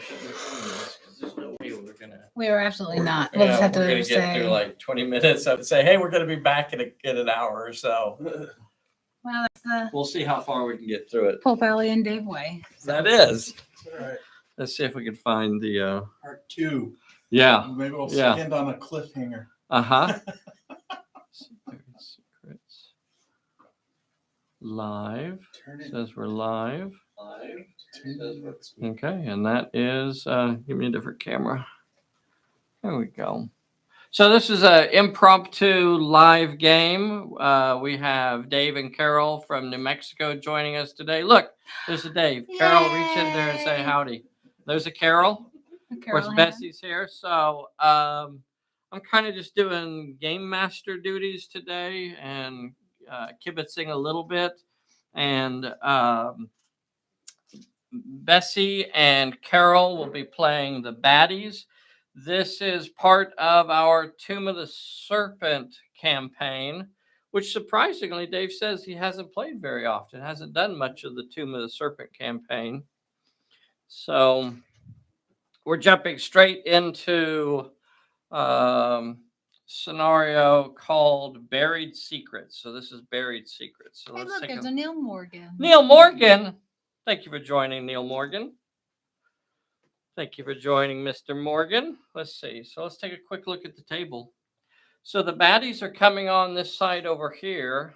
should we find this? Because there's no way we're gonna. We are absolutely not. We'll just have we're to gonna get through say. like 20 minutes of say, hey, we're gonna be back in an hour or so. Well, that's the We'll see how far we can get through it. Pulp Alley and Dave Way. That is. All right. Let's see if we can find the. Part 2. Yeah. Maybe we'll end on a cliffhanger. Secrets. Live. Turn it. Says we're live. Live. Okay, and that is. Give me a different camera. There we go. So this is an impromptu live game. We have Dave and Carol from New Mexico joining us today. Look, there's a Dave. Yay! Carol, reach in there and say howdy. There's a Carol. Of course, Bessy's here. So I'm kind of just doing game master duties today and kibitzing a little bit. And Bessy and Carol will be playing the baddies. This is part of our Tomb of the Serpent campaign, which surprisingly, Dave says he hasn't played very often, hasn't done much of the Tomb of the Serpent campaign. So we're jumping straight into scenario called Buried Secrets. So this is Buried Secrets. So Hey, let's look, take there's a Neil Morgan. Neil Morgan. Thank you for joining, Neil Morgan. Thank you for joining, Mr. Morgan. Let's see. So let's take a quick look at the table. So the baddies are coming on this side over here.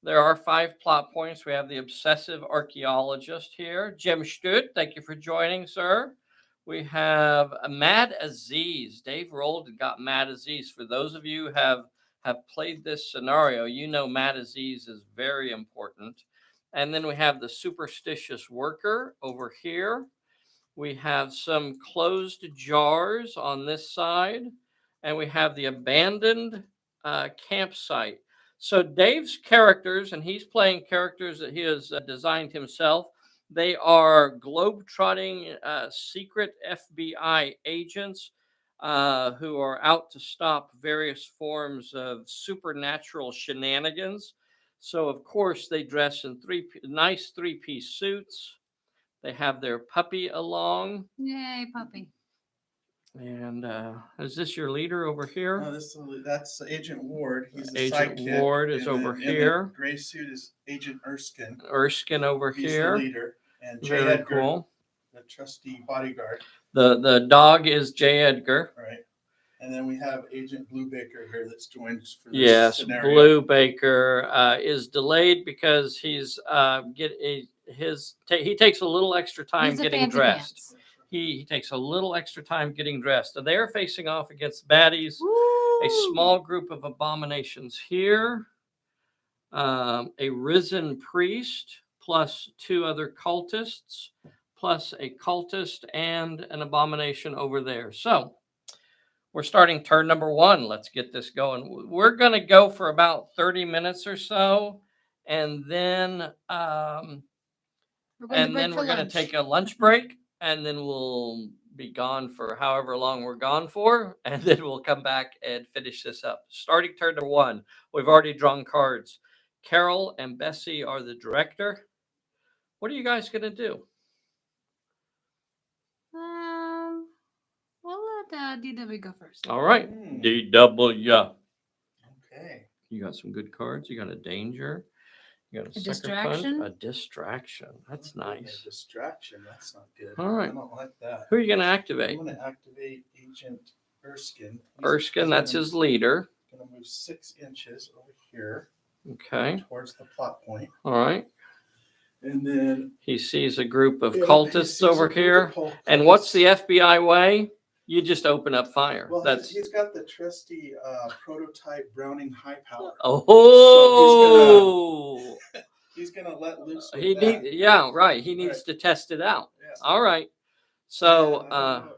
There are 5 plot points. We have the obsessive archaeologist here, Jim Stute. Thank you for joining, sir. We have Mad Aziz. Dave rolled and got Mad Aziz. For those of you who have played this scenario, you know Mad Aziz is very important. And then we have the superstitious worker over here. We have some closed jars on this side, and we have the abandoned campsite. So Dave's characters, and he's playing characters that he has designed himself, they are globe-trotting secret FBI agents who are out to stop various forms of supernatural shenanigans. So, of course, they dress in nice three-piece suits. They have their puppy along. Yay, puppy. And is this your leader over here? No, that's Agent Ward. He's the Agent sidekick. Ward is over here. The gray suit is Agent Erskine. Erskine over He's here. The leader. And J. Very Edgar, cool. the trusty bodyguard. The dog is J. Edgar. Right. And then we have Agent Blue Baker here that's joined us for this scenario. Blue Baker is delayed because he takes a little extra time getting dressed. He takes a little extra time getting dressed. So they're facing off against baddies. Woo! A small group of abominations here. A risen priest plus 2 other cultists plus a cultist and an abomination over there. So we're starting turn number 1. Let's get this going. We're going to go for about 30 minutes or so. And then we're going to take a lunch break. And then we'll be gone for however long we're gone for. And then we'll come back and finish this up. Starting turn number 1. We've already drawn cards. Carol and Bessy are the director. What are you guys going to do? We'll let DW go first. All right. DW. Okay. You got some good cards. You got a danger. You got a distraction. A distraction. That's nice. A distraction. That's not good. All right. I don't like that. Who are you going to activate? I'm going to activate Agent Erskine. Erskine, that's his leader. Going to move 6 inches over here. Okay. Towards the plot point. All right. And then he sees a group of cultists over here. And what's the FBI way? You just open up fire. Well, he's got the trusty prototype Browning high power. Oh, so he's gonna let loose. He needs to test it out. Yeah. All right. So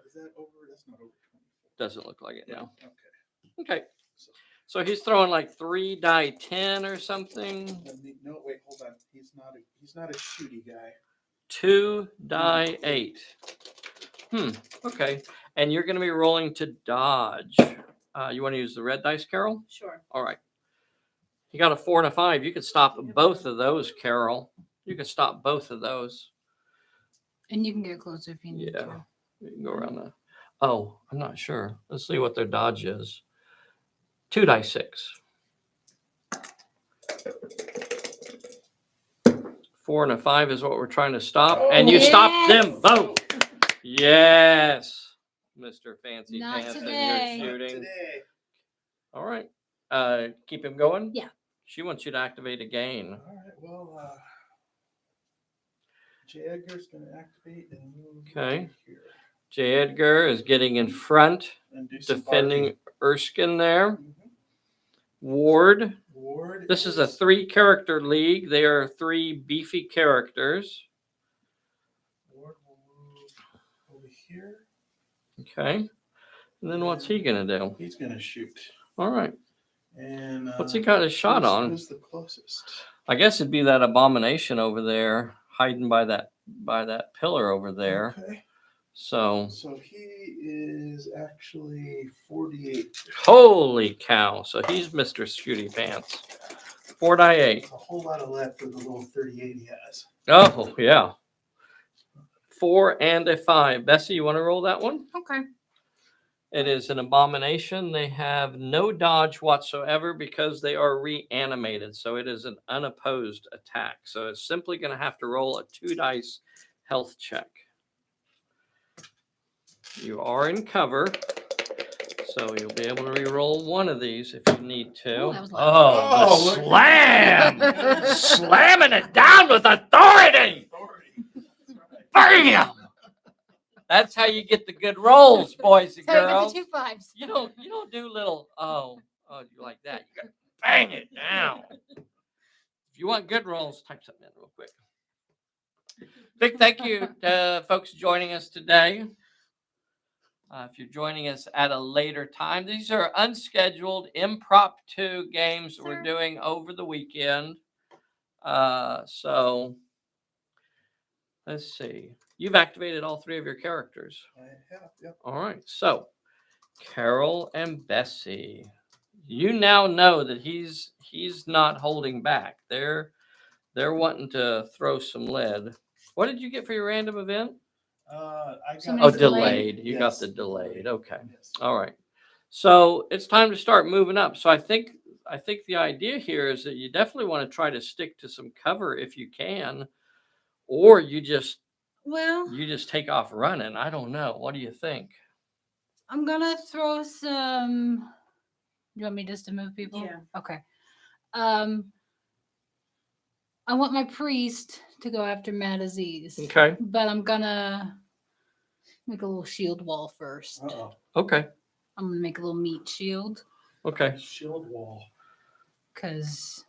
is that over? That's not over. Doesn't look like it now. Okay. So he's throwing like 3 die 10 or something. No, wait, hold on. He's not a shooty guy. 2 die 8. Okay. And you're going to be rolling to dodge. You want to use the red dice, Carol? Sure. All right. You got a 4 and a 5. You could stop both of those, Carol. You can stop both of those. And you can get closer if you need to. You can go around the. Oh, I'm not sure. Let's see what their dodge is. 2 dice 6. 4 and a 5 is what we're trying to stop, and you stopped them both. Yes, Mr. Fancy Not Pants, today. and you're shooting. Today. All right, keep him going. Yeah. She wants you to activate a gain. All right. Well, J. Edgar's going to activate and move Okay. here J. Edgar is getting in front, and do some defending barking. Erskine there. Mhm. Ward. Ward. This is a 3-character league. They are 3 beefy characters. Ward will move over here. Okay. And then what's he gonna do? He's going to shoot. All right. And What's he got his shot on? Who's the closest? I guess it'd be that abomination over there, hiding by that pillar over there. Okay. So So he is actually 48. holy cow! So he's Mr. Shooty Pants. 4 die 8. A whole lot of left for the little 38 he has. Oh yeah. 4 and a 5. Bessy, you want to roll that one? Okay. It is an abomination. They have no dodge whatsoever because they are reanimated. So it is an unopposed attack. So it's simply going to have to roll a 2 dice health check. You are in cover. So you'll be able to re-roll one of these if you need to. Oh, that was Oh, loud. the slam! Slamming it down with authority! Bam! That's how you get the good rolls, boys and So I got girls. the 2 5s. You don't do little you like that. You gotta bang it down. If you want good rolls, type something in real quick. Big thank you to folks joining us today. If you're joining us at a later time, these are unscheduled impromptu games that we're doing over the weekend. So let's see. You've activated all 3 of your characters. I have, yep. All right. So Carol and Bessy, you now know that he's not holding back. They're wanting to throw some lead. What did you get for your random event? I got Somebody's Delayed. You got Yes, the delayed. Okay. Yes. All right. So it's time to start moving up. So I think the idea here is that you definitely want to try to stick to some cover if you can, or you just Well, take off running. I don't know. What do you think? I'm gonna throw some. You want me just to move people? Yeah. Okay. I want my priest to go after Mad Aziz. Okay. But I'm gonna make a little shield wall first. Uh-oh. Okay. I'm gonna make a little meat shield Okay. Shield wall. because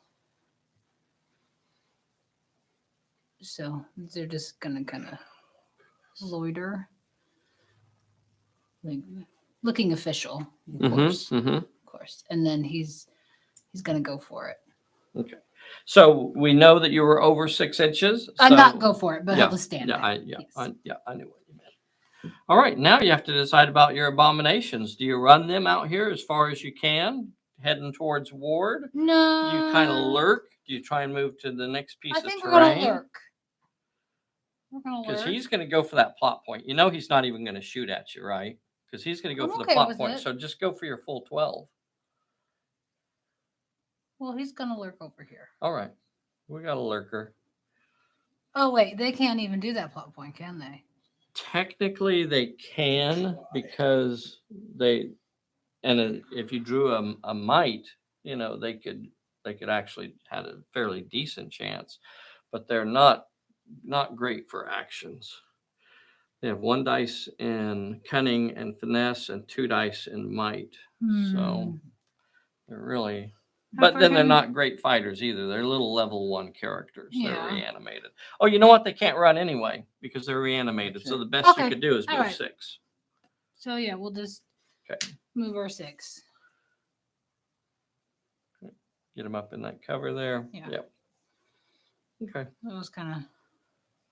so they're just gonna kind of loiter, like looking official, of course, of course. And then he's gonna go for it. Okay. So we know that you were over 6 inches. So, Not go for it, but yeah, he'll just stand yeah, there. I Yes. knew what you meant. All right, now you have to decide about your abominations. Do you run them out here as far as you can, heading towards Ward? No. Do you kind of lurk? Do you try and move to the next piece I of think we're terrain? gonna lurk. We're gonna Because lurk. he's going to go for that plot point. You know he's not even going to shoot at you, right? Because he's going to go I'm for the okay plot with point. it. So just go for your full 12. Well, he's gonna lurk over here. All right. We got a lurker. Oh wait, they can't even do that plot point, can they? Technically, they can because if you drew a mite, they could actually had a fairly decent chance, but they're not great for actions. They have 1 dice in cunning and finesse and 2 dice in might. So they're really. But then they're not great fighters either. They're little level 1 characters. Yeah. They're reanimated. Oh, you know what? They can't run anyway because they're reanimated. So the best you Okay. could do is All move right. 6. So yeah, we'll just Okay. move our 6. Get them up in that cover there. Yeah. Yep. Okay. That was kind of.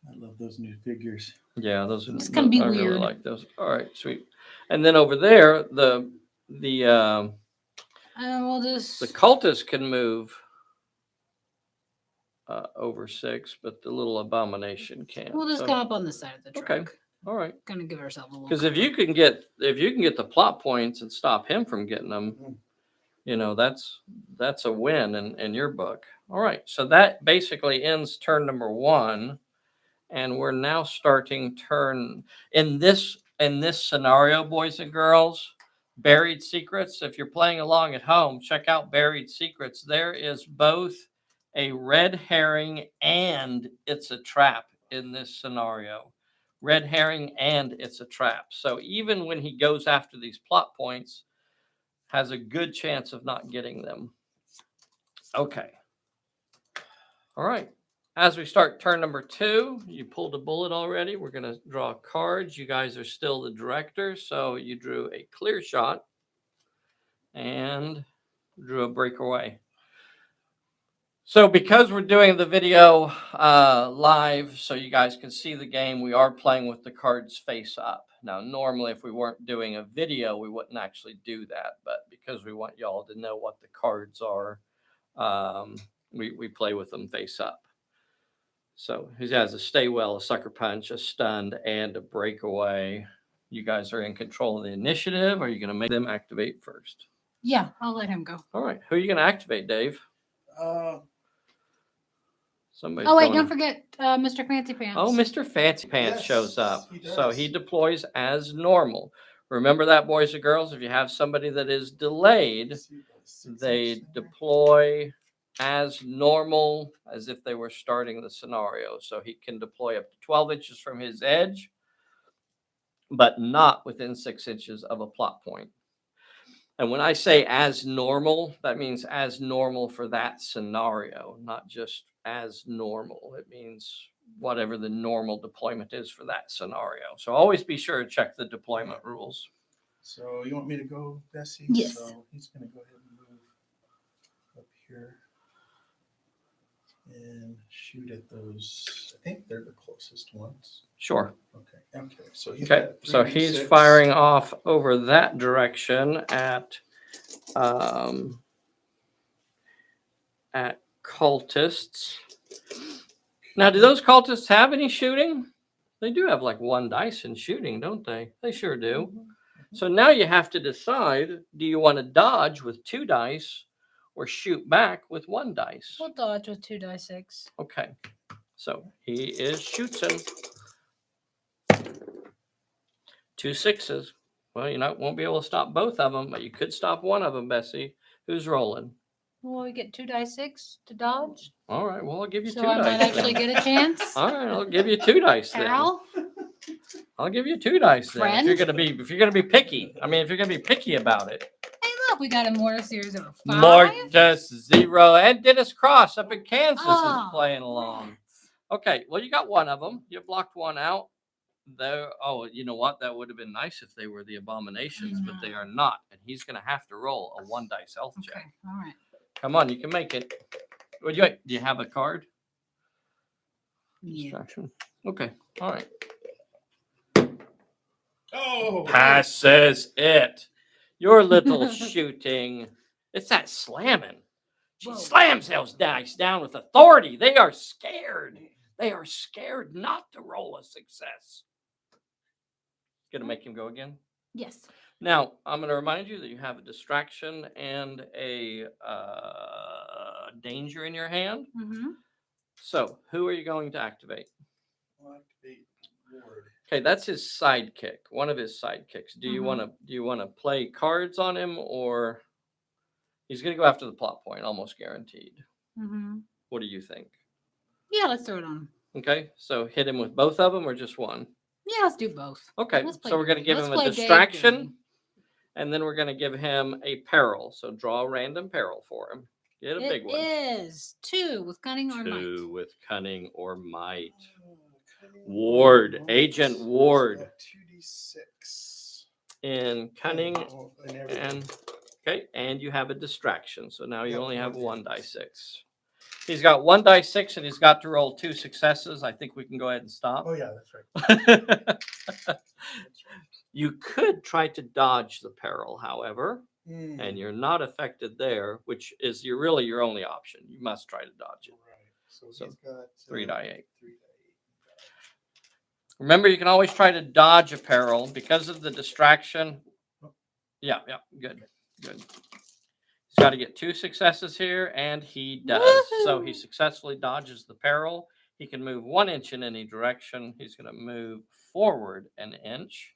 I love those new figures. Yeah, those are. It's gonna be I really weird. like those. All right, sweet. And then over there, the We'll just. cultists can move over 6, but the little abomination can't. We'll just So- go up on the side of the truck. Okay. All right. Gonna give ourselves a little. Because if you can get the plot points and stop him from getting them, that's a win in your book. All right. So that basically ends turn number 1. And we're now starting turn in this scenario, boys and girls. Buried Secrets. If you're playing along at home, check out Buried Secrets. There is both a red herring and it's a trap in this scenario. Red herring and it's a trap. So even when he goes after these plot points, has a good chance of not getting them. Okay. All right. As we start turn number 2, you pulled a bullet already. We're going to draw cards. You guys are still the directors. So you drew a clear shot and drew a breakaway. So because we're doing the video live so you guys can see the game, we are playing with the cards face up. Now, normally if we weren't doing a video, we wouldn't actually do that. But because we want y'all to know what the cards are, we play with them face up. So he has a stay well, a sucker punch, a stunned, and a breakaway. You guys are in control of the initiative. Are you going to make them activate first? Yeah, I'll let him go. All right. Who are you going to activate, Dave? Somebody. Oh wait, don't forget Mr. Fancy Pants. Oh, Mr. Fancy Pants Yes, shows up. he does. So he deploys as normal. Remember that, boys and girls. If you have somebody that is delayed, they deploy as normal as if they were starting the scenario. So he can deploy up to 12 inches from his edge, but not within 6 inches of a plot point. And when I say as normal, that means as normal for that scenario, not just as normal. It means whatever the normal deployment is for that scenario. So always be sure to check the deployment rules. So you want me to go, Bessy? Yes. So he's going to go ahead and move up here and shoot at those. I think they're the closest ones. Sure. Okay. So he's Okay. got So he's 3d6. firing off over that direction at cultists. Now, do those cultists have any shooting? They do have like 1 dice in shooting, don't they? They sure do. So now you have to decide, do you want to dodge with 2 dice or shoot back with 1 dice? We'll dodge with 2 die 6. Okay. So he shoots him. 2 6s. Well, you won't be able to stop both of them, but you could stop one of them, Bessy. Who's rolling? Well, we get 2 die 6 to dodge. All right. Well, I'll give you So 2 I dice. might actually get a chance. All right. I'll give you 2 dice then. Al? I'll give you 2 dice then. Friend? If you're gonna be picky. I mean, if you're gonna be picky about it. Hey, look, we got a Mortis series of 5. Mortis 0 and Dennis Cross up in Kansas Oh, is playing along. Okay. Well, you got one of them. You blocked one out. There. Oh, you know what? That would have been nice if they were the abominations, but they are not. And he's going to have to roll a 1 dice health check. Okay, all right. Come on, you can make it. Do you have a card? Yeah. Distraction. Okay. All right. Oh, Passes it. Your little shooting. It's that slamming. She Whoa. slams those dice down with authority. They are scared. They are scared not to roll a success. Gonna make him go again? Yes. Now, I'm going to remind you that you have a distraction and a danger in your hand. Mm-hmm. So, who are you going to activate? I'll activate Ward. Okay, that's his sidekick. One of his sidekicks. Do you want to play cards on him, or he's going to go after the plot point, almost guaranteed? Mm-hmm. What do you think? Yeah, let's throw it on him. Okay, so hit him with both of them or just one? Yeah, let's do both. Okay, Let's play so we're going to Dave. give Let's him a play Dave distraction, game. and then we're going to give him a peril. So draw a random peril for him. Get a big one. It is 2 with cunning or 2 might. with cunning or might. Cunning Ward, Ward. Agent So Ward. it's got 2d6. In cunning, Oh, and everything. and you have a distraction. So now you Yep, only have 1 1 die dice. 6. He's got 1 die 6, and he's got to roll 2 successes. I think we can go ahead and stop. Oh, yeah, that's right. That's right. You could try to dodge the peril, however, Mm, and you're not affected there, which is really your only option. You must try to dodge it. right. So So, he's got 3 die 8. 3 die 8. Remember, you can always try to dodge a peril because of the distraction. Yeah, good. He's got to get 2 successes here, and he does. Woohoo! So he successfully dodges the peril. He can move 1 inch in any direction. He's going to move forward an inch.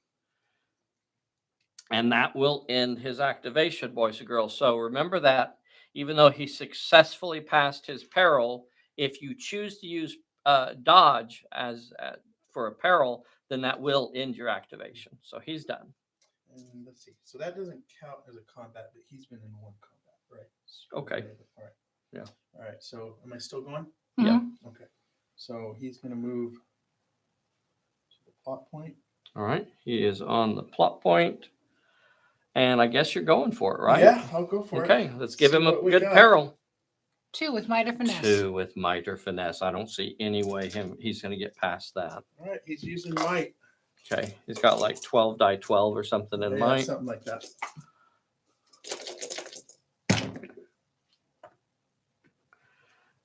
And that will end his activation, boys and girls. So remember that, even though he successfully passed his peril, if you choose to use dodge as for a peril, then that will end your activation. So he's done. And let's see. So that doesn't count as a combat, but he's been in 1 combat, right? So, Okay. All right. Yeah. All right. So am I still going? Yeah. Okay. So he's going to move to the plot point. All right. He is on the plot point. And I guess you're going for it, right? Yeah, I'll go for it. Okay, let's give See him a what we good got. peril. 2 with might or finesse. 2 with might or finesse. I don't see any way he's going to get past that. All right, he's using might. Okay, he's got like 12 die 12 or something in Yeah, might. something like that.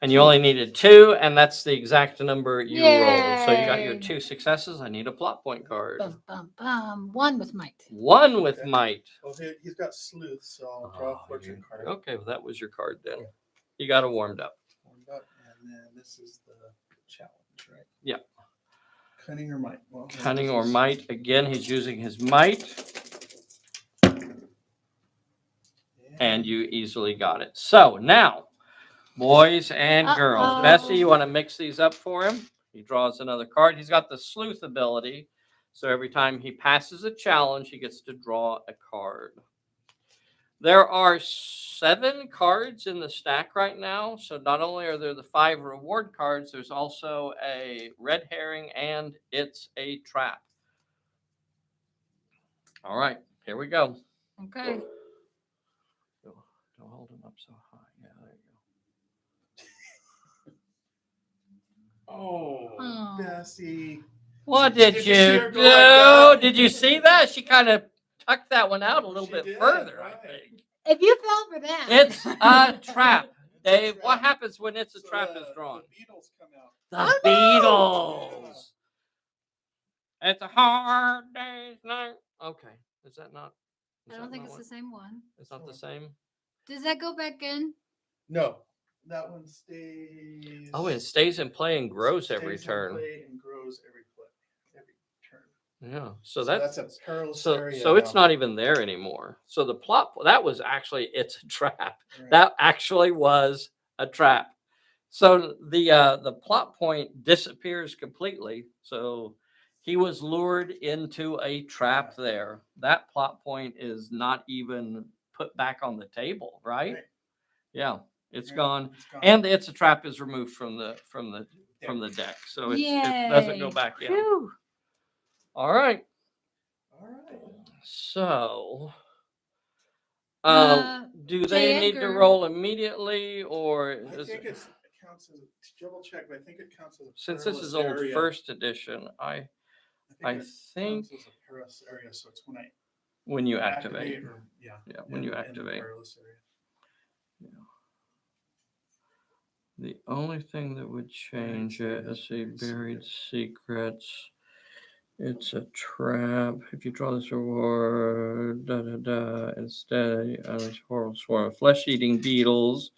And you only needed 2, and that's the exact number you rolled. So you got your Yay. 2 successes. I need a plot point card. Bum, bum, bum. 1 with might. 1 with Okay. might. Well, he's got sleuth, so I'll draw a fortune card. Okay, well, that was your card then. Yeah. You got it warmed up. Warmed up, and then this is the challenge, right? Yeah. Cunning or might? Well, Cunning this or is- might. Again, he's using his might, and you easily got it. So now, boys and girls, Uh-oh. Bessy, you want to mix these up for him? He draws another card. He's got the sleuth ability. So every time he passes a challenge, he gets to draw a card. There are 7 cards in the stack right now. So not only are there the 5 reward cards, there's also a red herring and it's a trap. All right, here we go. Okay. Don't hold him up so high. Yeah, there you go. Oh, Bessy. What Did did you see you her do? go like that? Did you see that? She kind of tucked that one out a little She bit did, further, right. I think. If you fell for that. It's a trap. It's a Dave, what trap. happens when it's a So trap the- is drawn? The beetles come out. The Oh, no! Beatles. It's a hard day's night. Okay. Is that not? I don't think it's the same one. It's not the same. Does that go back in? No, that one stays. Oh, it stays in play and grows stays every in turn. play and grows every turn. Yeah. So that's that's a perilous so area. so it's now. not even there anymore. So the plot that was actually it's a trap. Right. That actually was a trap. So the plot point disappears completely. So he was lured into a trap there. That plot point is not even put back on the table, right? Right. Yeah, it's Right. gone. It's gone. And it's a trap is removed from the deck. So it doesn't go Yay. back in. Phew. All right. All right. So Uh, do J. they need to Edgar. roll immediately or I is think it, it counts as double check, but I think it counts as a since this perilous is old area. first edition, I I think think it counts as a perilous area, so it's when I when you activate. or, yeah, when you in the activate. perilous area. The only thing that would change it is a buried secrets. It's a trap. If you draw this reward, instead, it's horrible swarm. Flesh-eating beetles.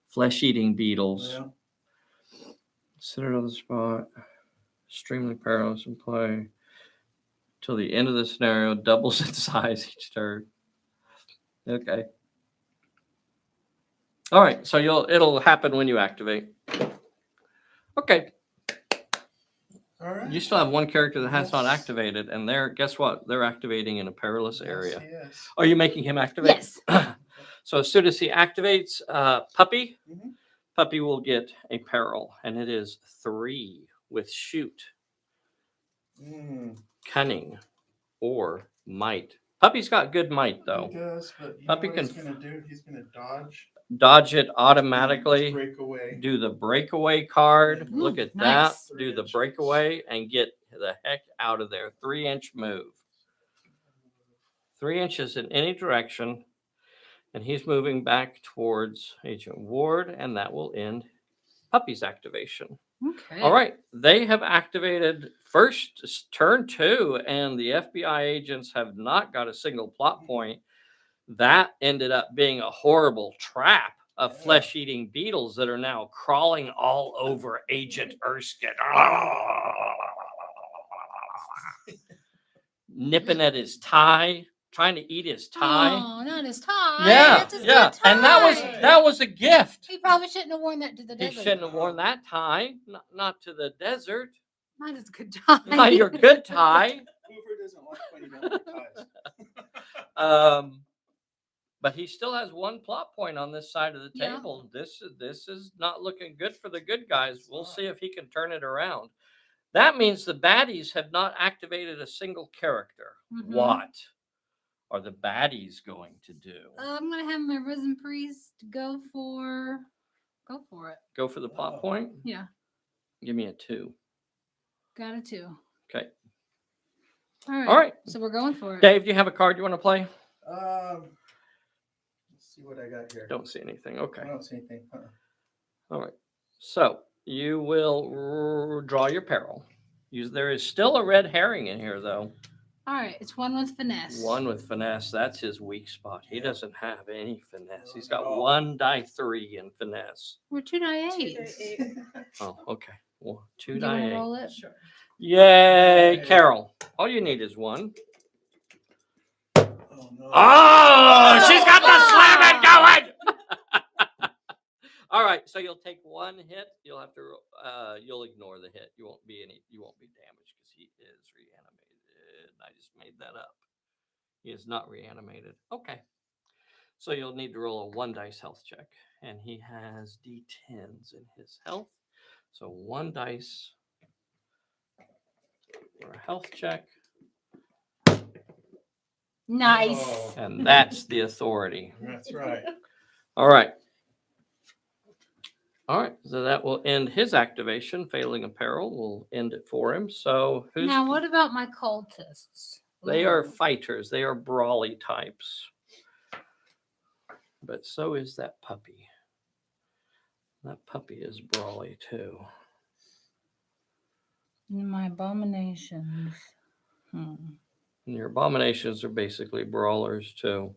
Flesh-eating beetles. Yeah. Sit it on the spot. Extremely perilous in play. Till the end of the scenario, doubles in size each turn. Okay. All right, so it'll happen when you activate. Okay. All right. You still have one character that has not Yes. activated, and guess what? They're activating in a perilous area. Yes. Are you making him activate? Yes. So as soon as he activates Puppy, Mhm. Puppy will get a peril, and it is 3 with shoot, cunning, or might. Puppy's got good might though. He does, but you Puppy know what he's can gonna do? He's gonna dodge. Dodge it automatically. Break away. Do the breakaway card. Ooh, Look at nice. that. Do the 3 breakaway and get the heck out of there. 3-inch move. 3 inches in any direction. And he's moving back towards Agent Ward, and that will end Puppy's activation. Okay. All right. They have activated turn 2, and the FBI agents have not got a single plot point. That ended up being a horrible trap of flesh-eating beetles that are now crawling all over Agent Erskine. Nipping at his tie, trying to eat his tie. Oh, not his tie. Yeah, That's his yeah. good tie. And that was a gift. He probably shouldn't have worn that to the He desert. shouldn't have worn that tie, not to the desert. Not his good tie. Not your good tie. Hoover doesn't like when you don't wear ties. But he still has one plot point on this side of the Yeah. table. This is not looking good for the good guys. We'll see if he can turn it around. That means the baddies have not activated a single character. Mhm. What are the baddies going to do? I'm gonna have my risen priest go for it. Go for the plot point? Yeah, Give me a 2. got it too. Okay. All right. So we're going for it. Dave, do you have a card you want to play? Let's see what I got here. Don't see anything. Okay. I don't see anything. All right. So you will draw your peril. There is still a red herring in here, though. All right. It's one with finesse. One with finesse. That's his weak spot. He doesn't have any finesse. He's got No. 1 die 3 in finesse. We're 2 die 8. Oh, okay. Well, 2 Do you die want 8. to roll it? Sure. Yay, Yay. Carol. All you need is 1. Oh, no. Oh, she's got the slamming going. All right, so you'll take 1 hit. You'll have to. You'll ignore the hit. You won't be damaged because he is reanimated. I just made that up. He is not reanimated. Okay. So you'll need to roll a 1 dice health check, and he has D10s in his health. So 1 dice for a health check, Nice. Oh, and that's the authority. that's right. All right. All right, so that will end his activation. Failing a peril will end it for him. So who's Now, what about my cultists? they are Ooh. fighters. They are brawly types. But so is that puppy. That puppy is brawly too. And my abominations. And your abominations are basically brawlers too.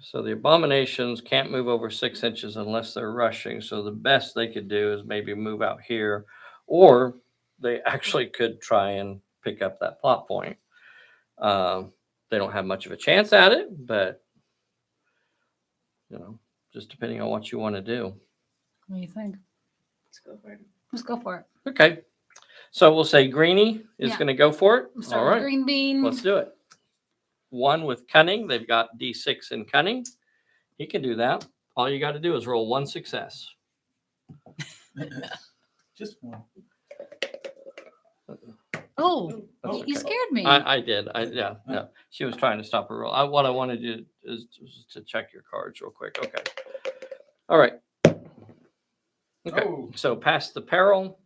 So the abominations can't move over 6 inches unless they're rushing. So the best they could do is maybe move out here, or they actually could try and pick up that plot point. They don't have much of a chance at it, but just depending on what you want to do. What do you think? Let's go for it. Let's go for it. Okay. So we'll say Greenie is Yeah. going to go for it. We'll All start with right. green bean. Let's do it. 1 with cunning. They've got D6 in cunning. He can do that. All you got to do is roll 1 success. Just 1. Oh, That's you okay. scared me. I did. No. She was trying to stop her roll. What I wanted to do is to check your cards real quick. Okay. All right. Okay. Oh. So past the peril.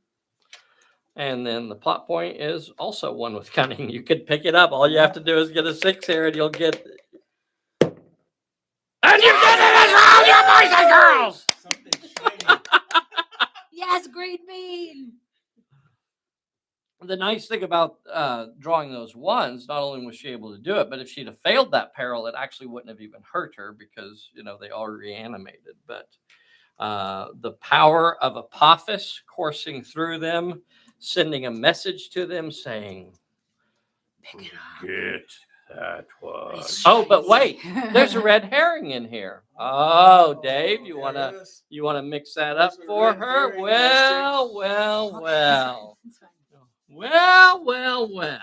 And then the plot point is also 1 with cunning. You could pick it up. All you have to do is get a 6 here and you'll get. And you get it as well, you boys and girls! Something shiny. Yes, green bean. The nice thing about drawing those 1s, not only was she able to do it, but if she'd have failed that peril, it actually wouldn't have even hurt her because, they are reanimated. But the power of Apophis coursing through them, sending a message to them saying, Pick it up. get that one. It's Oh, but wait, shiny. there's a red herring in here. Oh, Dave, you there wanna it is. you wanna mix that There's up a for red her? herring, Well. It's fine. Well. There's a red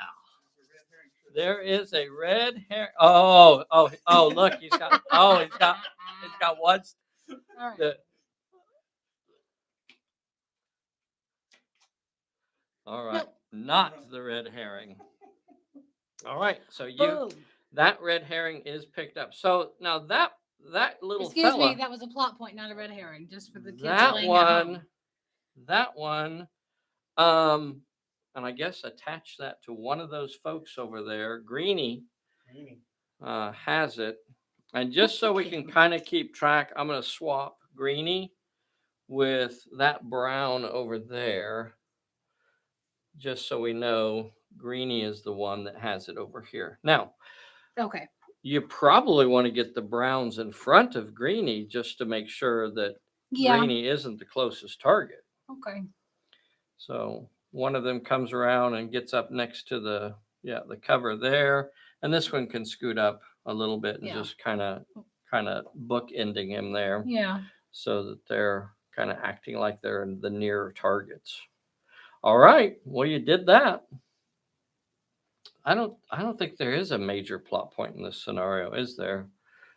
herring. There is a red herring. Oh, look, he's got one. All right. All right, not the red herring. All right, so Boom. that red herring is picked up. So now that little Excuse fella, me, that was a plot point, not a red herring, just for the kids that playing at home. one, and I guess attach that to one of those folks over there. Greenie has it, and just so we can kind of keep track, I'm going to swap Greenie with that brown over there, just so we know Greenie is the one that has it over here. Now, Okay. you probably want to get the browns in front of Greenie just to make sure that Yeah. Greenie isn't the closest target. Okay. So one of them comes around and gets up next to the cover there, and this one can scoot up a little bit and Yeah. just kind of bookending him there, Yeah. so that they're kind of acting like they're the nearer targets. All right, well, you did that. I don't think there is a major plot point in this scenario, is there?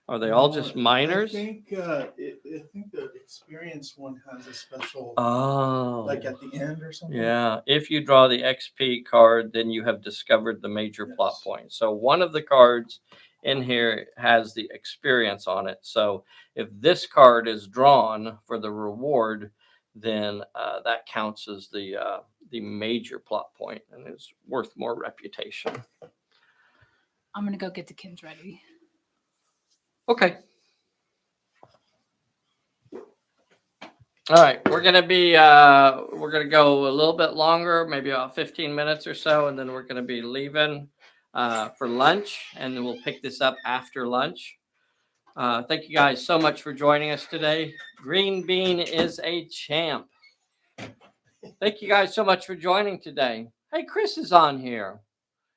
Are they all just minors? I think the experience one has a special, Oh, like at the end or something. yeah. If you draw the XP card, then you have discovered the major plot Yes. point. So one of the cards in here has the experience on it. So if this card is drawn for the reward, then that counts as the major plot point and is worth more reputation. I'm gonna go get the kids ready. Okay. All right, we're gonna go a little bit longer, maybe about 15 minutes or so, and then we're gonna be leaving for lunch, and then we'll pick this up after lunch. Thank you guys so much for joining us today. Green Bean is a champ. Thank you guys so much for joining today. Hey, Chris is on here.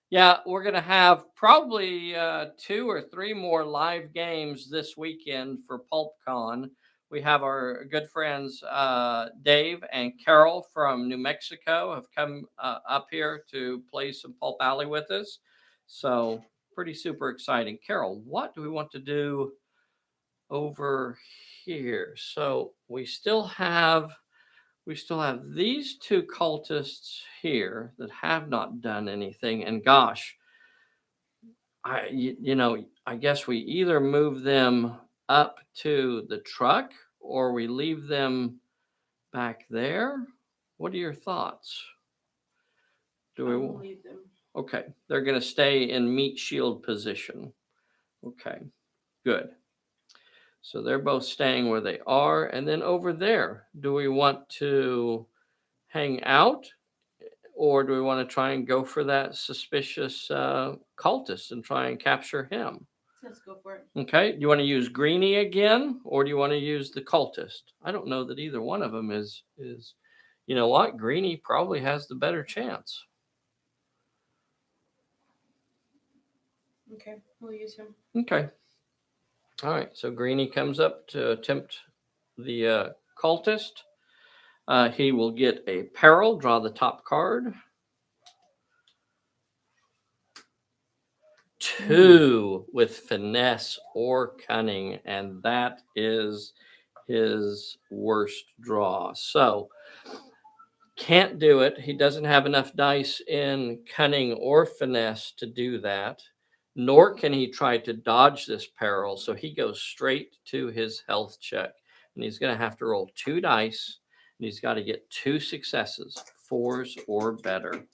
Yeah, we're gonna have probably 2 or 3 more live games this weekend for PulpCon. We have our good friends Dave and Carol from New Mexico have come up here to play some Pulp Alley with us. So pretty super exciting. Carol, what do we want to do over here? So we still have these 2 cultists here that have not done anything. And gosh, I guess we either move them up to the truck or we leave them back there. What are your thoughts? Leave them. Okay, they're going to stay in meat shield position. Okay, good. So they're both staying where they are. And then over there, do we want to hang out, or do we want to try and go for that suspicious cultist and try and capture him? Let's go for it. Okay, do you want to use Greenie again, or do you want to use the cultist? I don't know that either one of them is. You know what? Greenie probably has the better chance. Okay, we'll use him. Okay. All right, so Greenie comes up to attempt the cultist. He will get a peril, draw the top card. 2 with finesse or cunning, and that is his worst draw. So can't do it. He doesn't have enough dice in cunning or finesse to do that, nor can he try to dodge this peril. So he goes straight to his health check, and he's going to have to roll 2 dice, and he's got to get 2 successes, 4s or better.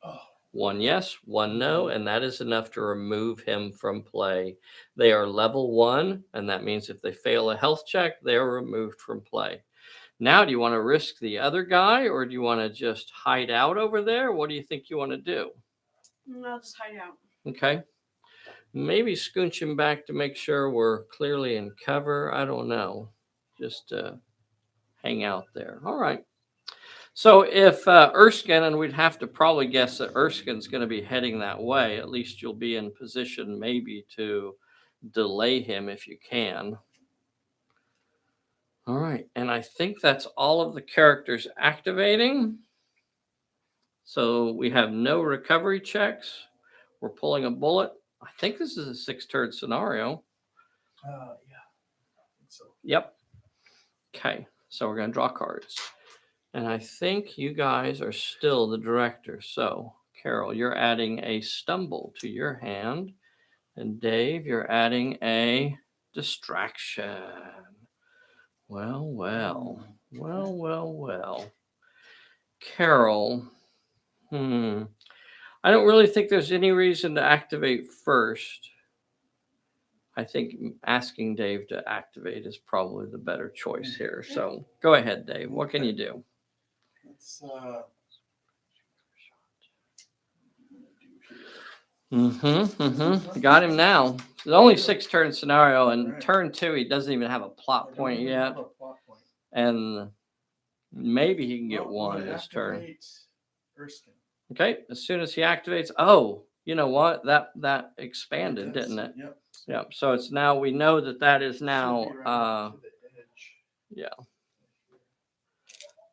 Oh, 1 yes, 1 no, and that is enough to remove him from play. They are level 1, and that means if they fail a health check, they are removed from play. Now, do you want to risk the other guy, or do you want to just hide out over there? What do you think you want to do? I'll just hide out. Okay. Maybe scooch him back to make sure we're clearly in cover. I don't know. Just hang out there. All right. So if Erskine, and we'd have to probably guess that Erskine's going to be heading that way, at least you'll be in position maybe to delay him if you can. All right, and I think that's all of the characters activating. So we have no recovery checks. We're pulling a bullet. I think this is a 6-turn scenario. yeah. I think so. Yep. Okay, so we're going to draw cards. And I think you guys are still the director. So, Carol, you're adding a stumble to your hand. And Dave, you're adding a distraction. Well. Carol, I don't really think there's any reason to activate first. I think asking Dave to activate is probably the better choice here. So go ahead, Dave. What can you do? Let's Got him now. It's only 6-turn scenario, and Right. turn 2, he doesn't even have a plot point yet. And maybe he can get one this turn. Erskine. Okay, as soon as he activates, oh, you know what? That expanded, didn't it? Yep. Yep. So it's now, we know that is Should now, be right to the edge. yeah.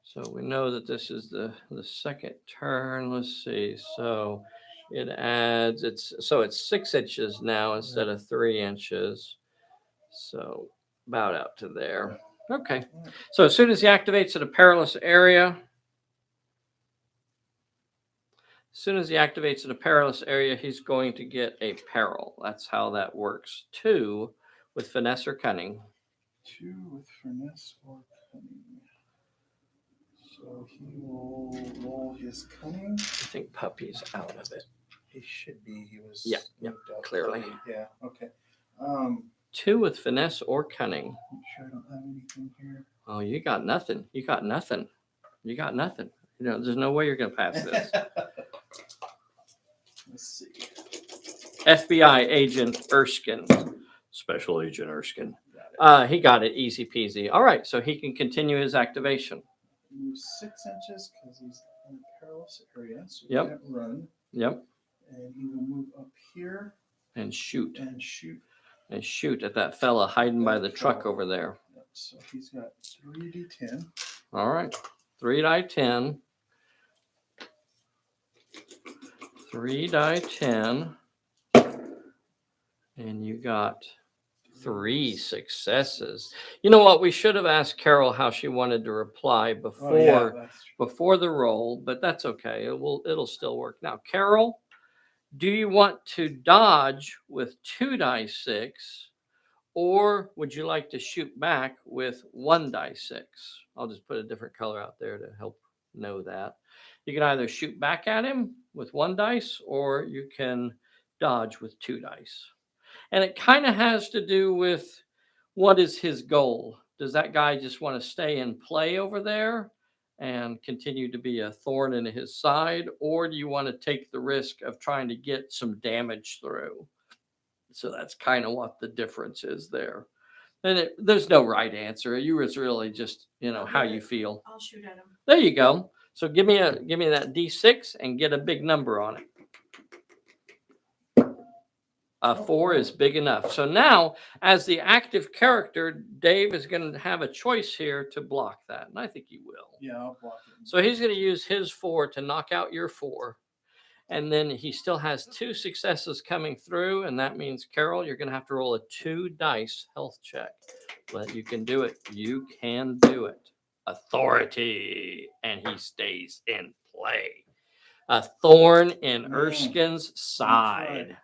So we know that this is the second turn. Let's see. So it adds, it's 6 inches now instead of 3 inches. So about out to there. Okay. So as soon as he activates at a perilous area, he's going to get a peril. That's how that works. 2 with finesse or cunning. 2 with finesse or cunning. So he will roll his cunning. I think Puppy's out of it. He should be. He was Yep, clearly. Yeah. Okay. 2 with finesse or cunning. Make sure I don't have anything here. Oh, you got nothing. You got nothing. There's no way you're going to pass this. Let's see. FBI agent Erskine. Special Agent Erskine. He got it easy peasy. All right, so he can continue his activation. Move 6 inches because he's in a perilous area. So he Yep. can't run. Yep. And he will move up here And shoot. and shoot. And shoot at that fella hiding by the truck over there. Yep. So he's got 3d10. All right. 3 die 10. 3 die 10. And you got 3 successes. You know what? We should have asked Carol how she wanted to reply before That's true. before the roll, but that's okay. It'll still work. Now, Carol, do you want to dodge with 2 die 6, or would you like to shoot back with 1 die 6? I'll just put a different color out there to help know that. You can either shoot back at him with 1 dice, or you can dodge with 2 dice. And it kind of has to do with what is his goal. Does that guy just want to stay and play over there and continue to be a thorn in his side? Or do you want to take the risk of trying to get some damage through? So that's kind of what the difference is there. And there's no right answer. You was really just, how you feel. I'll shoot at him. There you go. So give me that D6 and get a big number on it. A 4 is big enough. So now, as the active character, Dave is going to have a choice here to block that. And I think he will. Yeah, I'll block it. So he's going to use his 4 to knock out your 4. And then he still has 2 successes coming through. And that means, Carol, you're going to have to roll a 2 dice health check. But you can do it. You can do it. Authority. And he stays in play. A thorn in Erskine's side.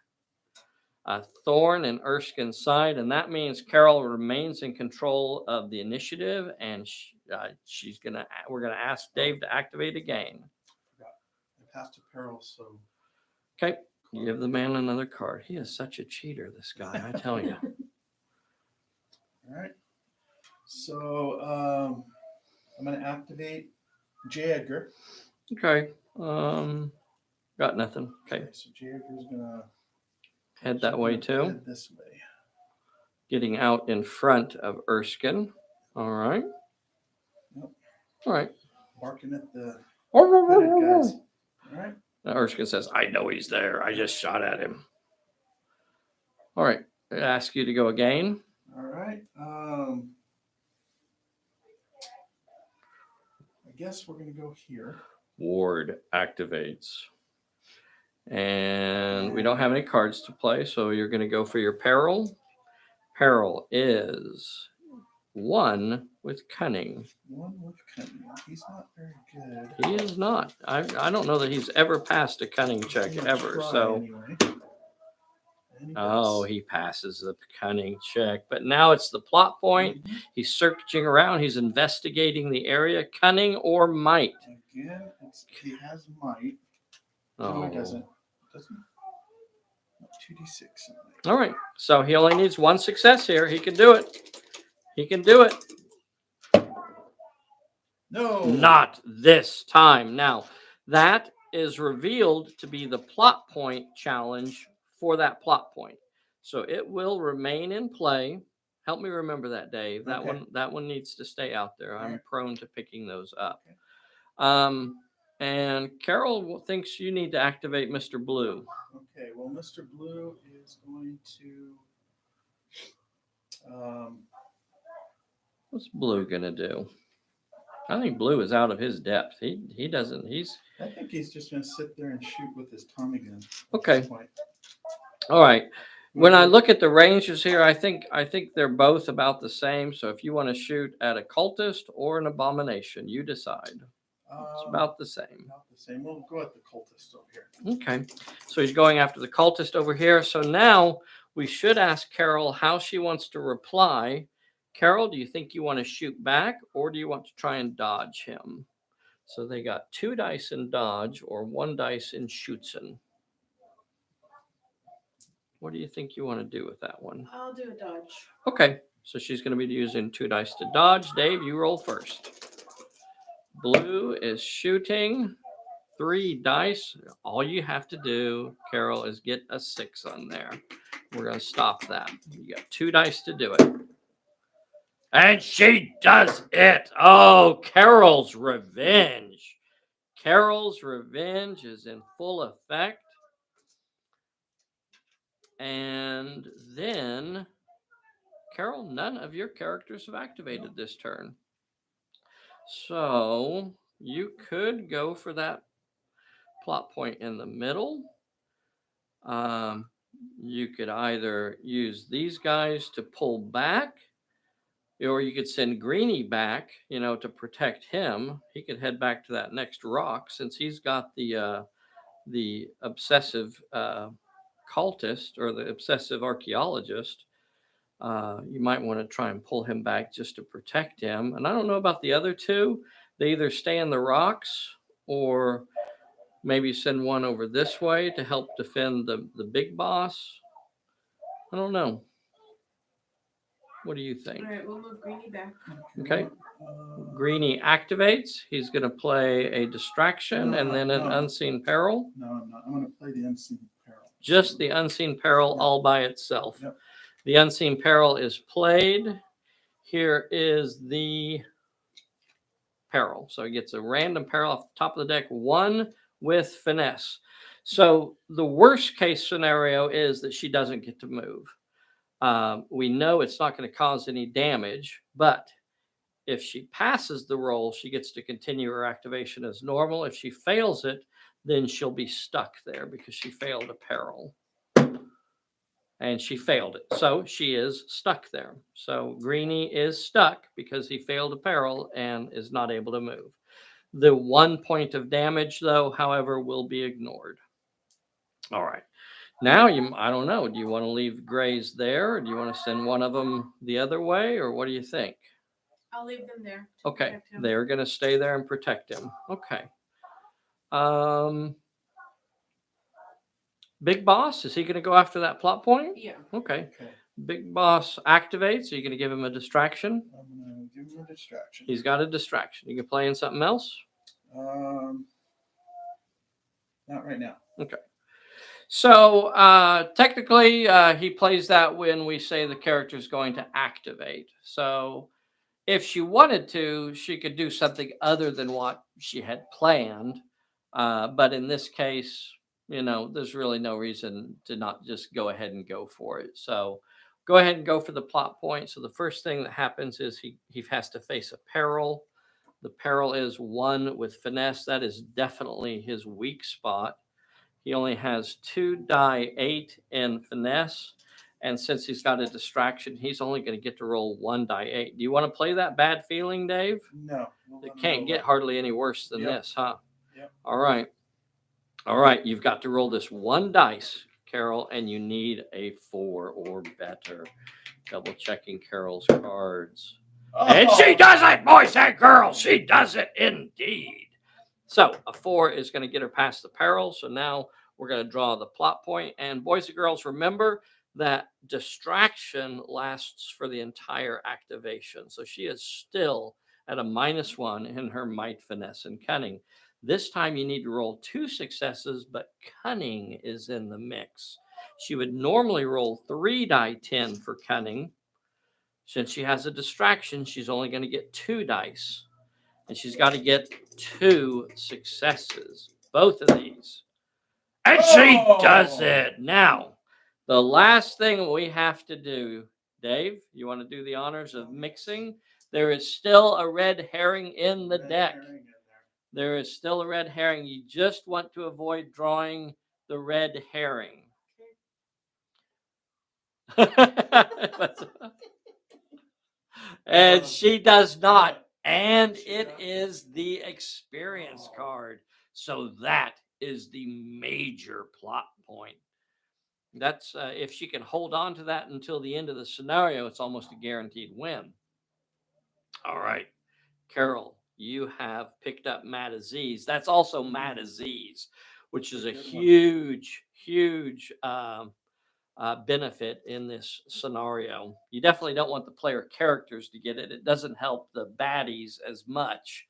A thorn in Erskine's side, and that means Carol remains in control of the initiative, and we're gonna ask Dave to activate again. I passed a peril, so Okay, give the man another card. He is such a cheater, this guy. I tell you. all right. So I'm gonna activate J. Edgar. Okay. Got nothing. Okay, So J. Edgar's gonna head that way too. head this way. Getting out in front of Erskine. All right. Yep. All right. Barking at the hooded guys. All right. Now Erskine says, I know he's there. I just shot at him. All right. I ask you to go again. All right. I guess we're gonna go here. Ward activates. And we don't have any cards to play, so you're going to go for your peril. Peril is 1 with cunning. 1 with cunning. He's not very good. He is not. I don't know that he's ever passed a cunning check I'm gonna ever. try So, anyway. And he oh, does. he passes the cunning check. But now it's the plot point. Mhm. He's searching around. He's investigating the area. Cunning or might. Again, he has might. Oh. No, he doesn't. Doesn't 2d6. All right. So he only needs one success here. He can do it. He can do it. No. Not this time. Now, that is revealed to be the plot point challenge for that plot point. So it will remain in play. Help me remember that, Dave. That Okay. one needs to stay out there. I'm Alright. prone to picking those up. Okay. And Carol thinks you need to activate Mr. Blue. Okay. Well, Mr. Blue is going to. What's Blue gonna do? I think Blue is out of his depth. He doesn't. I think he's just going to sit there and shoot with his Tommy gun. At Okay. this point. All right. When I look at the ranges here, I think they're both about the same. So if you want to shoot at a cultist or an abomination, you decide. It's about the same. About the same. We'll go at the cultist over here. Okay. So he's going after the cultist over here. So now we should ask Carol how she wants to reply. Carol, do you think you want to shoot back or do you want to try and dodge him? So they got 2 dice in dodge or 1 dice in shootzen. What do you think you want to do with that one? I'll do a dodge. Okay, so she's going to be using 2 dice to dodge. Dave, you roll first. Blue is shooting 3 dice. All you have to do, Carol, is get a 6 on there. We're going to stop that. You got 2 dice to do it. And she does it. Oh, Carol's revenge. Carol's revenge is in full effect. And then, Carol, none of your characters have activated this turn. So you could go for that plot point in the middle. You could either use these guys to pull back, or you could send Greenie back, to protect him. He could head back to that next rock since he's got the obsessive cultist or the obsessive archaeologist. You might want to try and pull him back just to protect him. And I don't know about the other 2. They either stay in the rocks or maybe send one over this way to help defend the big boss. I don't know. What do you think? All right, we'll move Greenie back. Okay. Greenie activates. He's going to play a distraction and then an unseen peril. No, I'm not. I'm going to play the unseen peril. Just the unseen peril all by itself. Yep. The unseen peril is played. Here is the peril. So he gets a random peril off the top of the deck, 1 with finesse. So the worst case scenario is that she doesn't get to move. We know it's not going to cause any damage, but if she passes the roll, she gets to continue her activation as normal. If she fails it, then she'll be stuck there because she failed a peril. And she failed it. So she is stuck there. So Greenie is stuck because he failed a peril and is not able to move. The 1 point of damage, though, however, will be ignored. All right. Now, I don't know. Do you want to leave Grays there? Or do you want to send one of them the other way? Or what do you think? I'll leave them there. To Okay. protect him. They're going to stay there and protect him. Okay. Big Boss, is he going to go after that plot point? Yeah. Okay. Okay. Big Boss activates. Are you going to give him a distraction? I'm going to give him a distraction. He's got a distraction. You can play in something else? Not right now. Okay. So technically, he plays that when we say the character is going to activate. So if she wanted to, she could do something other than what she had planned. But in this case, there's really no reason to not just go ahead and go for it. So go ahead and go for the plot point. So the first thing that happens is he has to face a peril. The peril is 1 with finesse. That is definitely his weak spot. He only has 2 die 8 in finesse. And since he's got a distraction, he's only going to get to roll 1 die 8. Do you want to play that bad feeling, Dave? No. It can't get hardly any worse than this, huh? Yep. All right. All right. You've got to roll this 1 dice, Carol, and you need a 4 or better. Double checking Carol's cards. Oh. And she does it, boys and girls. She does it indeed. So a 4 is going to get her past the peril. So now We're going to draw the plot point. And boys and girls, remember that distraction lasts for the entire activation. So she is still at a -1 in her might, finesse, and cunning. This time you need to roll 2 successes, but cunning is in the mix. She would normally roll 3 die 10 for cunning. Since she has a distraction, she's only going to get 2 dice. And she's got to get 2 successes. Both of these. And she does it. Now, the last thing we have to do, Dave, you want to do the honors of mixing? There is still a red herring in the deck. There is still a red herring. You just want to avoid drawing the red herring. And she does not. And it is the experience card. So that is the major plot point. That's if she can hold on to that until the end of the scenario, it's almost a guaranteed win. All right, Carol, you have picked up Mad Aziz. That's also Mad Aziz, which is a huge benefit in this scenario. You definitely don't want the player characters to get it. It doesn't help the baddies as much.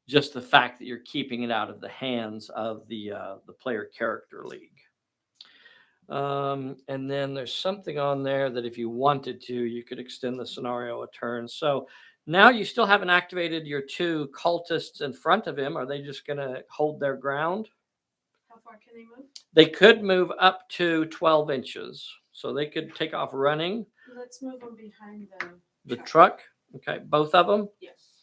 Just the fact that you're keeping it out of the hands of the player character league. And then there's something on there that if you wanted to, you could extend the scenario a turn. So now you still haven't activated your 2 cultists in front of him. Are they just going to hold their ground? How far can they move? They could move up to 12 inches. So they could take off running. Let's move them behind the truck. Okay, both of them? Yes.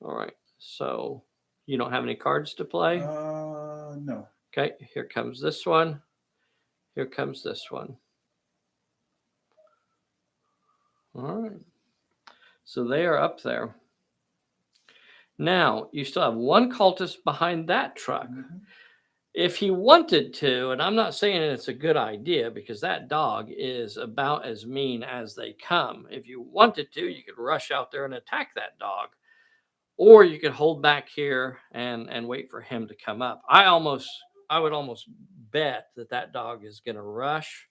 All right. So you don't have any cards to play? No. Okay, here comes this one. Here comes this one. All right. So they are up there. Now, you still have 1 cultist behind that truck. Mm-hmm. If he wanted to, and I'm not saying it's a good idea because that dog is about as mean as they come. If you wanted to, you could rush out there and attack that dog. Or you could hold back here and wait for him to come up. I would almost bet that dog is going to rush.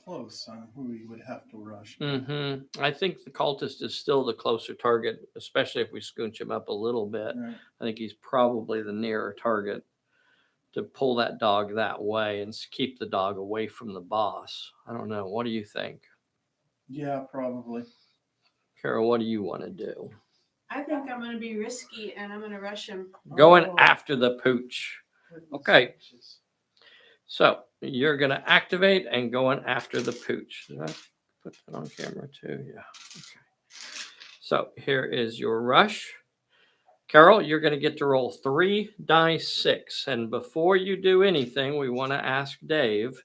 Close on who he would have to rush. I think the cultist is still the closer target, especially if we scooch him up a little bit. Right. I think he's probably the nearer target to pull that dog that way and keep the dog away from the boss. I don't know. What do you think? Yeah, probably. Carol, what do you want to do? I think I'm going to be risky and I'm going to rush him. Going after the pooch. Okay. So you're going to activate and going after the pooch. Did I put that on camera too? Yeah. Okay. So here is your rush. Carol, you're going to get to roll 3 dice 6. And before you do anything, we want to ask Dave,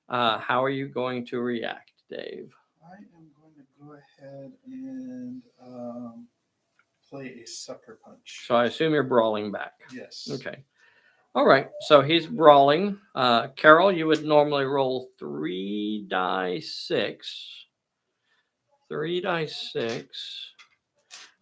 how are you going to react, Dave? I am going to go ahead and play a sucker punch. So I assume you're brawling back. Yes. Okay. All right. So he's brawling. Carol, you would normally roll 3 dice 6. 3 dice 6.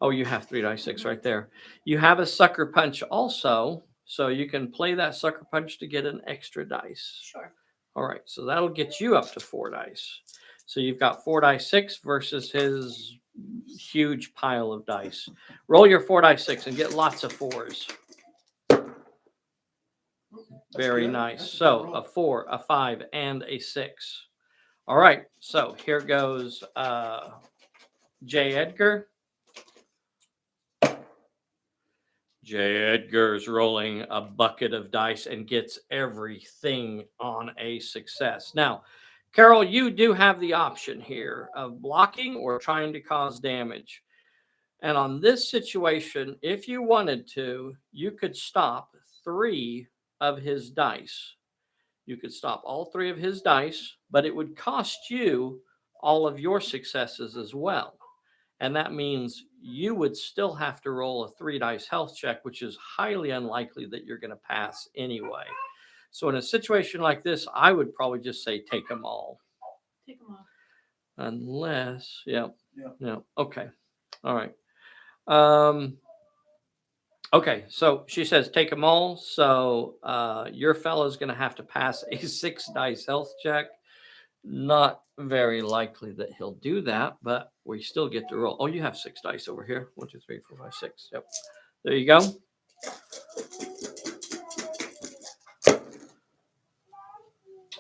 Oh, you have 3 dice 6 right there. You have a sucker punch also. So you can play that sucker punch to get an extra dice. Sure. All right. So that'll get you up to 4 dice. So you've got 4 dice 6 versus his huge pile of dice. Roll your 4 dice 6 and get lots of 4s. Very nice. So a 4, a 5, and a 6. All right. So here goes J. Edgar. J. Edgar's rolling a bucket of dice and gets everything on a success. Now, Carol, you do have the option here of blocking or trying to cause damage. And on this situation, if you wanted to, you could stop 3 of his dice. You could stop all 3 of his dice, but it would cost you all of your successes as well. And that means you would still have to roll a 3 dice health check, which is highly unlikely that you're going to pass anyway. So in a situation like this, I would probably just say take them all. Take them off. Unless, yeah. Okay. All right. Okay, so she says take them all. So your fellow's going to have to pass a 6 dice health check. Not very likely that he'll do that, but we still get to roll. Oh, you have 6 dice over here. 1, 2, 3, 4, 5, 6. Yep. There you go.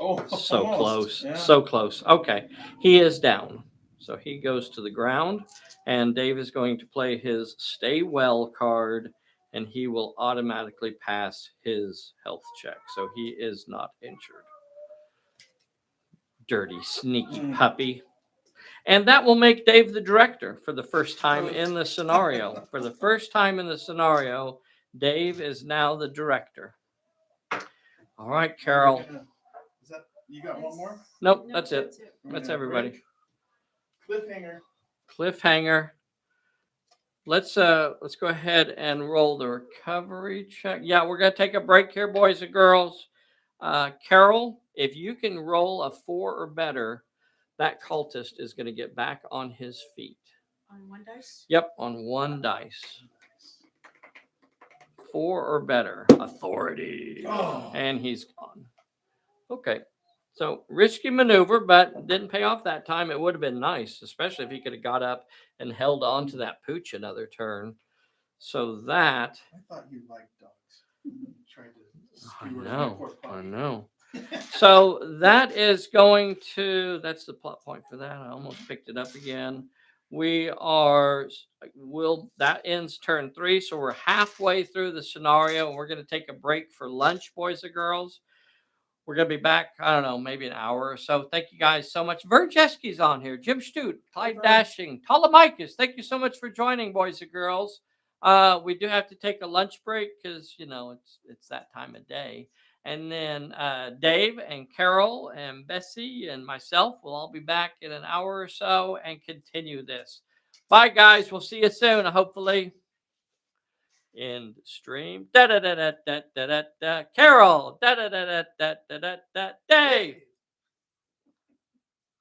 Oh, So almost. close. Yeah. So close. Okay. He is down. So he goes to the ground, and Dave is going to play his stay well card, and he will automatically pass his health check. So he is not injured. Dirty, sneaky puppy. And that will make Dave the director for the first time in the scenario. For the first time in the scenario, Dave is now the director. All right, Carol. Is that you got one more? Nope, that's it. We're That's gonna everybody. break. Cliffhanger. Cliffhanger. Let's go ahead and roll the recovery check. Yeah, we're gonna take a break here, boys and girls. Carol, if you can roll a 4 or better, that cultist is going to get back on his feet. On 1 dice? Yep, on 1 dice. 4 or better. Authority. Oh. And he's gone. Okay. So risky maneuver, but didn't pay off that time. It would have been nice, especially if he could have got up and held on to that pooch another turn. So that. I thought you liked dogs. Tried to I skewer my know. poor puppy. I know. So that is going to, that's the plot point for that. I almost picked it up again. That ends turn 3. So we're halfway through the scenario. We're going to take a break for lunch, boys and girls. We're going to be back, I don't know, maybe an hour or so. Thank you guys so much. Verjeski's on here. Jim Stute, Clyde Dashing, Ptolemychus. Thank you so much for joining, boys and girls. We do have to take a lunch break because, it's that time of day. And then Dave and Carol and Bessy and myself will all be back in an hour or so and continue this. Bye, guys. We'll see you soon, hopefully. End stream. Da da da da da da da da. Carol. Da da da da da da da da. Dave.